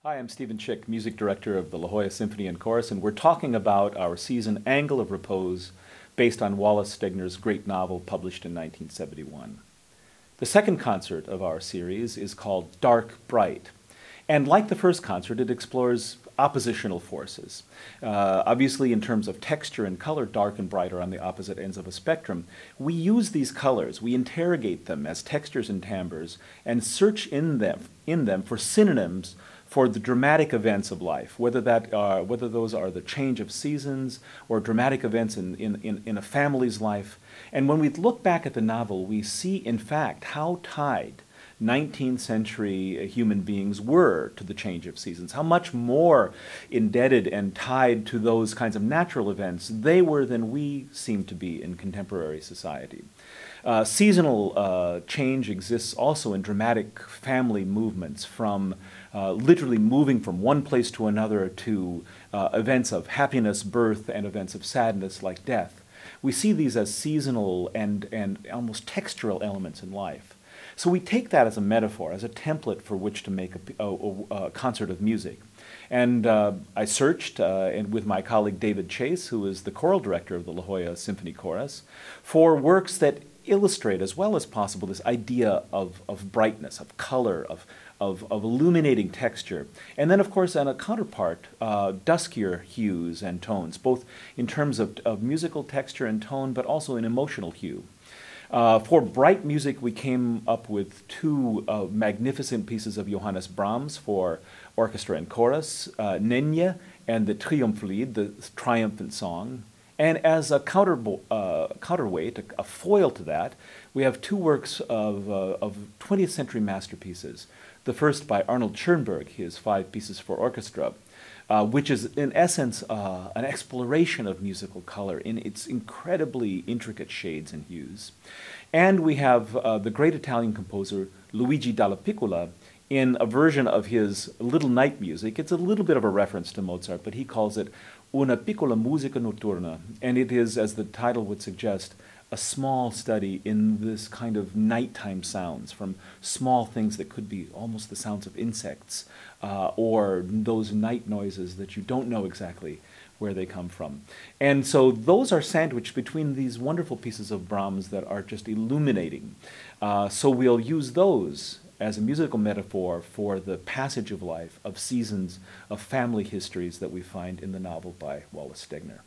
Hi, I'm Stephen Chick, music director of the La Jolla Symphony and Chorus, and we're talking about our season Angle of Repose, based on Wallace Stegner's great novel published in 1971. The second concert of our series is called Dark Bright, and like the first concert, it explores oppositional forces. Obviously, in terms of texture and color, dark and bright are on the opposite ends of a spectrum. We use these colors, we interrogate them as textures and timbres, and search in them for synonyms for the dramatic events of life, whether those are the change of seasons or dramatic events in a family's life. And when we look back at the novel, we see, in fact, how tied 19th century human beings were to the change of seasons, how much more indebted and tied to those kinds of natural events they were than we seem to be in contemporary society. Seasonal change exists also in dramatic family movements, from literally moving from one place to another to events of happiness, birth, and events of sadness like death. We see these as seasonal and almost textural elements in life. So we take that as a metaphor, as a template for which to make a concert of music. And I searched, and with my colleague David Chase, who is the choral director of the La Jolla Symphony Chorus, for works that illustrate as well as possible this idea of brightness, of color, of illuminating texture. And then, of course, on a counterpart, duskier hues and tones, both in terms of musical texture and tone, but also in emotional hue. For bright music, we came up with two magnificent pieces of Johannes Brahms for orchestra and chorus, Nenne and the Triumphlied, the triumphant song. And as a counterweight, a foil to that, we have two works of 20th century masterpieces. The first by Arnold Schoenberg, his 5 pieces for orchestra, which is in essence an exploration of musical color in its incredibly intricate shades and hues. And we have the great Italian composer Luigi Dallapiccola in a version of his Little Night Music. It's a little bit of a reference to Mozart, but he calls it Una piccola musica notturna, and it is, as the title would suggest, a small study in this kind of nighttime sounds, from small things that could be almost the sounds of insects or those night noises that you don't know exactly where they come from. And so those are sandwiched between these wonderful pieces of Brahms that are just illuminating. So we'll use those as a musical metaphor for the passage of life, of seasons, of family histories that we find in the novel by Wallace Stegner.